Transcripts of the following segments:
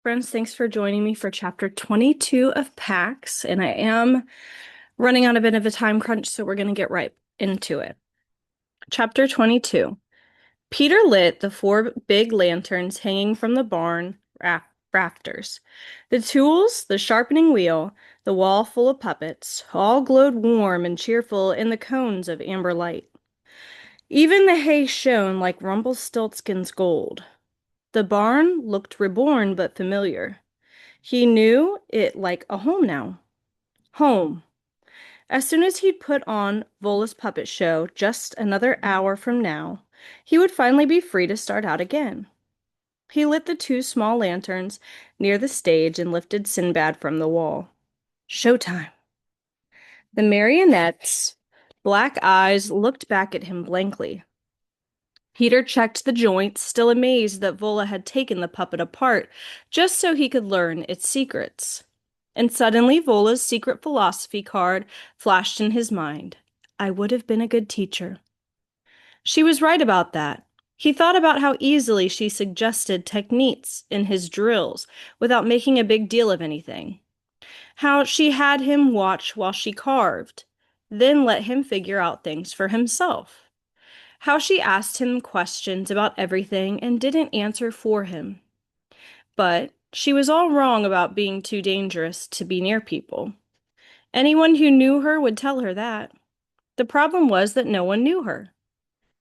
Friends, thanks for joining me for chapter 22 of PAX, and I am running on a bit of a time crunch, so we're going to get right into it. Chapter 22. Peter lit the four big lanterns hanging from the barn rafters. The tools, the sharpening wheel, the wall full of puppets, all glowed warm and cheerful in the cones of amber light. Even the hay shone like Rumpelstiltskin's gold. The barn looked reborn but familiar. He knew it like a home now. Home. As soon as he'd put on Vola's puppet show just another hour from now, he would finally be free to start out again. He lit the two small lanterns near the stage and lifted Sinbad from the wall. Showtime. The marionette's black eyes looked back at him blankly. Peter checked the joints, still amazed that Vola had taken the puppet apart just so he could learn its secrets. And suddenly Vola's secret philosophy card flashed in his mind. I would have been a good teacher. She was right about that. He thought about how easily she suggested techniques in his drills without making a big deal of anything. How she had him watch while she carved, then let him figure out things for himself. How she asked him questions about everything and didn't answer for him. But she was all wrong about being too dangerous to be near people. Anyone who knew her would tell her that. The problem was that no one knew her,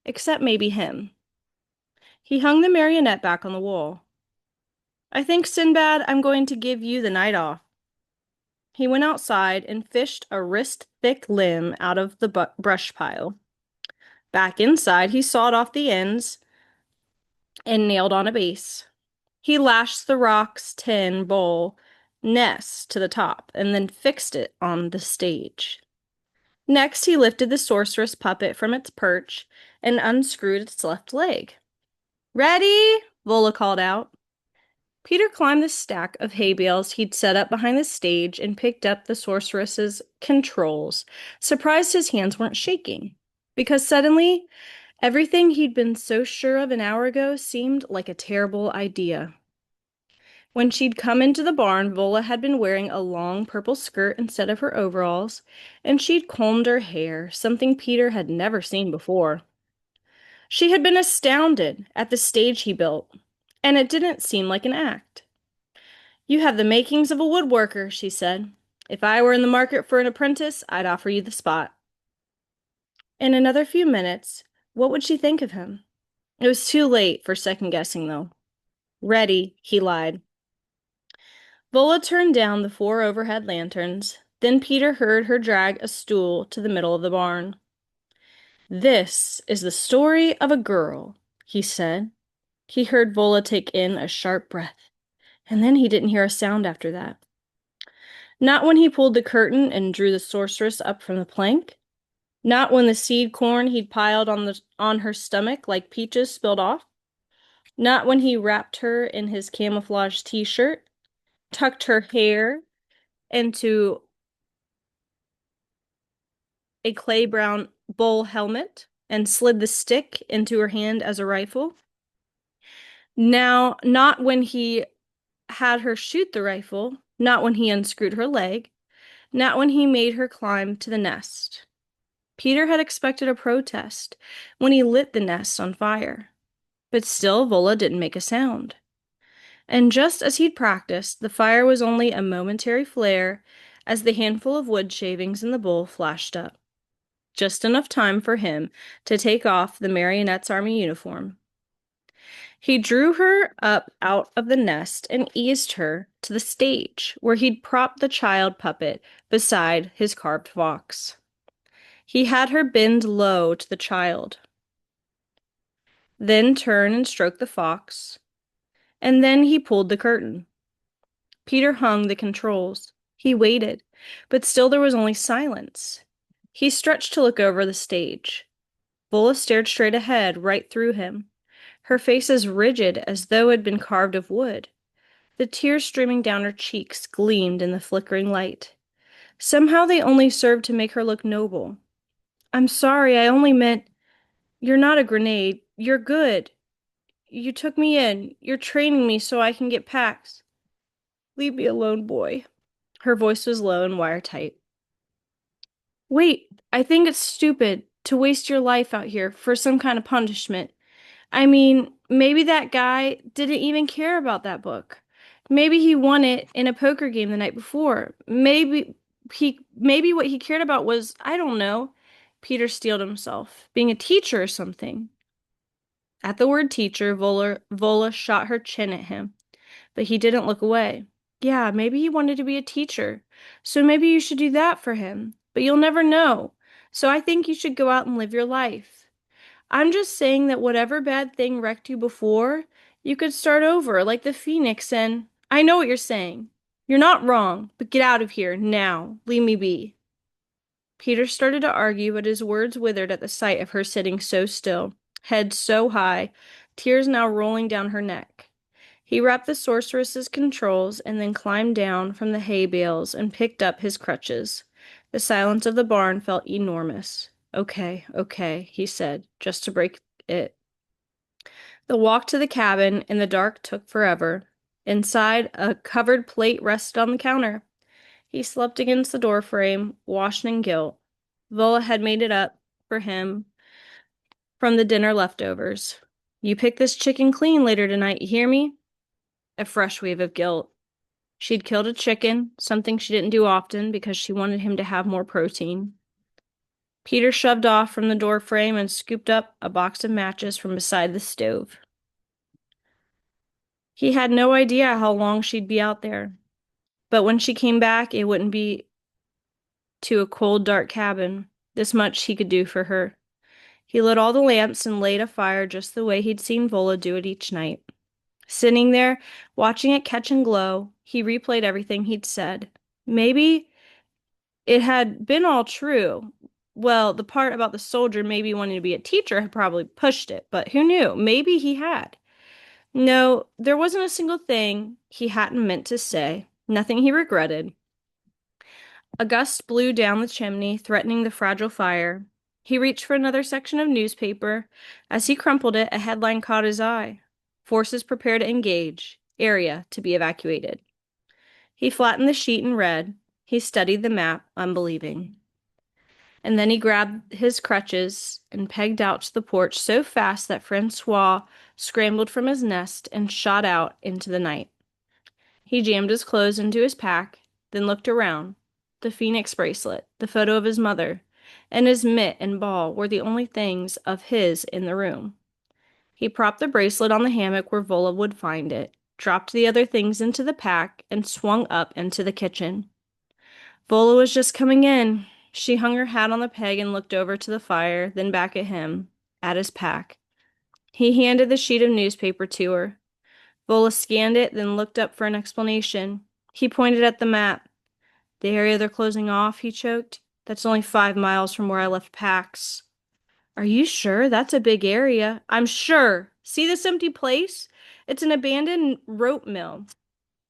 except maybe him. He hung the marionette back on the wall. I think, Sinbad, I'm going to give you the night off. He went outside and fished a wrist-thick limb out of the brush pile. Back inside, he sawed off the ends and nailed on a base. He lashed the rock's tin bowl nest to the top and then fixed it on the stage. Next, he lifted the sorceress puppet from its perch and unscrewed its left leg. Ready? Vola called out. Peter climbed the stack of hay bales he'd set up behind the stage and picked up the sorceress's controls, surprised his hands weren't shaking, because suddenly everything he'd been so sure of an hour ago seemed like a terrible idea. When she'd come into the barn, Vola had been wearing a long purple skirt instead of her overalls, and she'd combed her hair, something Peter had never seen before. She had been astounded at the stage he built, and it didn't seem like an act. You have the makings of a woodworker, she said. If I were in the market for an apprentice, I'd offer you the spot. In another few minutes, what would she think of him? It was too late for second guessing, though. Ready, he lied. Vola turned down the four overhead lanterns. Then Peter heard her drag a stool to the middle of the barn. This is the story of a girl, he said. He heard Vola take in a sharp breath, and then he didn't hear a sound after that. Not when he pulled the curtain and drew the sorceress up from the plank. Not when the seed corn he'd piled on her stomach like peaches spilled off. Not when he wrapped her in his camouflage t-shirt, tucked her hair into a clay brown bowl helmet, and slid the stick into her hand as a rifle. Now, not when he had her shoot the rifle, not when he unscrewed her leg, not when he made her climb to the nest. Peter had expected a protest when he lit the nest on fire, but still Vola didn't make a sound. And just as he'd practiced, the fire was only a momentary flare as the handful of wood shavings in the bowl flashed up. Just enough time for him to take off the marionette's army uniform. He drew her up out of the nest and eased her to the stage, where he'd propped the child puppet beside his carved fox. He had her bend low to the child, then turn and stroke the fox, and then he pulled the curtain. Peter hung the controls. He waited, but still there was only silence. He stretched to look over the stage. Vola stared straight ahead, right through him, her face as rigid as though it had been carved of wood. The tears streaming down her cheeks gleamed in the flickering light. Somehow they only served to make her look noble. I'm sorry, I only meant, you're not a grenade. You're good. You took me in. You're training me so I can get packs. Leave me alone, boy. Her voice was low and wiretight. Wait, I think it's stupid to waste your life out here for some kind of punishment. I mean, maybe that guy didn't even care about that book. Maybe he won it in a poker game the night before. Maybe what he cared about was, I don't know, Peter steeled himself, being a teacher or something. At the word teacher, Vola shot her chin at him, but he didn't look away. Yeah, maybe he wanted to be a teacher. So maybe you should do that for him. But you'll never know. So I think you should go out and live your life. I'm just saying that whatever bad thing wrecked you before, you could start over like the Phoenix and I know what you're saying. You're not wrong, but get out of here now. Leave me be. Peter started to argue, but his words withered at the sight of her sitting so still, head so high, tears now rolling down her neck. He wrapped the sorceress's controls and then climbed down from the hay bales and picked up his crutches. The silence of the barn felt enormous. Okay, okay, he said, just to break it. The walk to the cabin in the dark took forever. Inside, a covered plate rested on the counter. He slept against the doorframe, washed in guilt. Vola had made it up for him from the dinner leftovers. You pick this chicken clean later tonight, you hear me? A fresh wave of guilt. She'd killed a chicken, something she didn't do often because she wanted him to have more protein. Peter shoved off from the doorframe and scooped up a box of matches from beside the stove. He had no idea how long she'd be out there, but when she came back, it wouldn't be to a cold, dark cabin. This much he could do for her. He lit all the lamps and laid a fire just the way he'd seen Vola do it each night. Sitting there, watching it catch and glow, he replayed everything he'd said. Maybe it had been all true. Well, the part about the soldier maybe wanting to be a teacher had probably pushed it, but who knew? Maybe he had. No, there wasn't a single thing he hadn't meant to say, nothing he regretted. A gust blew down the chimney, threatening the fragile fire. He reached for another section of newspaper. As he crumpled it, a headline caught his eye. Forces prepare to engage. Area to be evacuated. He flattened the sheet and read. He studied the map, unbelieving. And then he grabbed his crutches and pegged out to the porch so fast that Francois scrambled from his nest and shot out into the night. He jammed his clothes into his pack, then looked around. The phoenix bracelet, the photo of his mother, and his mitt and ball were the only things of his in the room. He propped the bracelet on the hammock where Vola would find it, dropped the other things into the pack, and swung up into the kitchen. Vola was just coming in. She hung her hat on the peg and looked over to the fire, then back at him, at his pack. He handed the sheet of newspaper to her. Vola scanned it, then looked up for an explanation. He pointed at the map. The area they're closing off, he choked. That's only 5 miles from where I left Pax. Are you sure? That's a big area. I'm sure. See this empty place? It's an abandoned rope mill.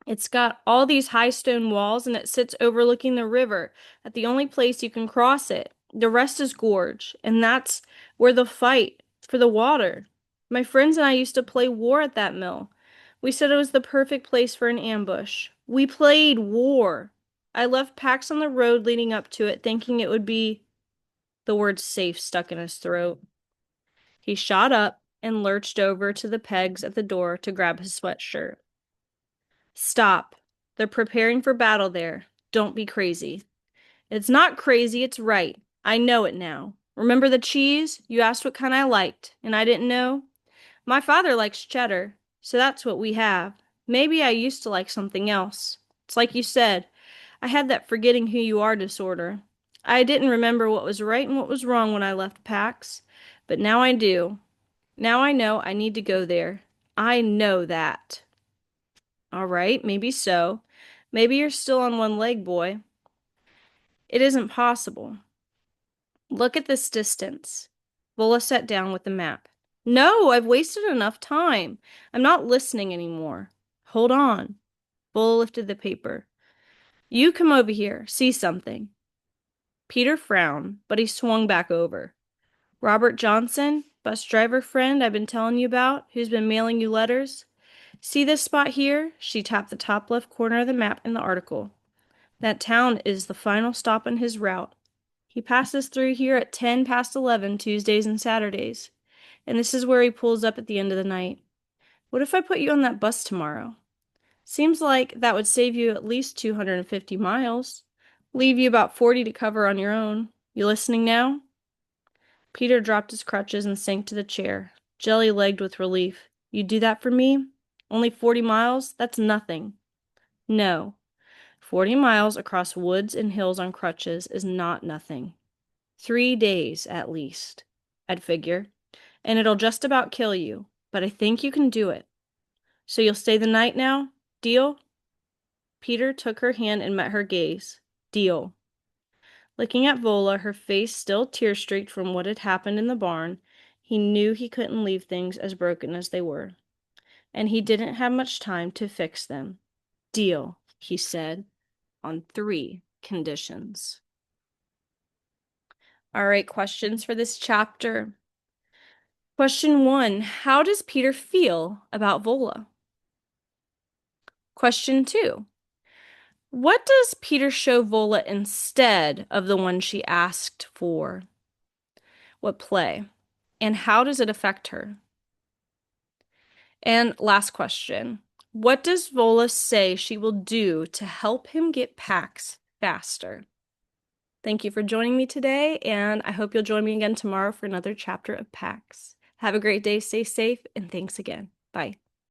It's got all these high stone walls and it sits overlooking the river at the only place you can cross it. The rest is gorge, and that's where they'll fight for the water. My friends and I used to play war at that mill. We said it was the perfect place for an ambush. We played war. I left packs on the road leading up to it, thinking it would be the word safe stuck in his throat. He shot up and lurched over to the pegs at the door to grab his sweatshirt. Stop. They're preparing for battle there. Don't be crazy. It's not crazy, it's right. I know it now. Remember the cheese? You asked what kind I liked, and I didn't know? My father likes cheddar, so that's what we have. Maybe I used to like something else. It's like you said, I had that forgetting who you are disorder. I didn't remember what was right and what was wrong when I left Pax, but now I do. Now I know I need to go there. I know that. All right, maybe so. Maybe you're still on one leg, boy. It isn't possible. Look at this distance. Vola sat down with the map. No, I've wasted enough time. I'm not listening anymore. Hold on. Vola lifted the paper. You come over here. See something. Peter frowned, but he swung back over. Robert Johnson, bus driver friend I've been telling you about, who's been mailing you letters? See this spot here? She tapped the top left corner of the map in the article. That town is the final stop on his route. He passes through here at 10 past 11 Tuesdays and Saturdays. And this is where he pulls up at the end of the night. What if I put you on that bus tomorrow? Seems like that would save you at least 250 miles. Leave you about 40 to cover on your own. You listening now? Peter dropped his crutches and sank to the chair, jelly-legged with relief. You do that for me? Only 40 miles? That's nothing. No. 40 miles across woods and hills on crutches is not nothing. 3 days, at least, I'd figure. And it'll just about kill you, but I think you can do it. So you'll stay the night now? Deal? Peter took her hand and met her gaze. Deal. Looking at Vola, her face still tear-streaked from what had happened in the barn, he knew he couldn't leave things as broken as they were. And he didn't have much time to fix them. Deal, he said, on 3 conditions. All right, questions for this chapter. Question 1, how does Peter feel about Vola? Question 2, what does Peter show Vola instead of the one she asked for? What play? And how does it affect her? And last question, what does Vola say she will do to help him get Pax faster? Thank you for joining me today, and I hope you'll join me again tomorrow for another chapter of Pax. Have a great day, stay safe, and thanks again. Bye.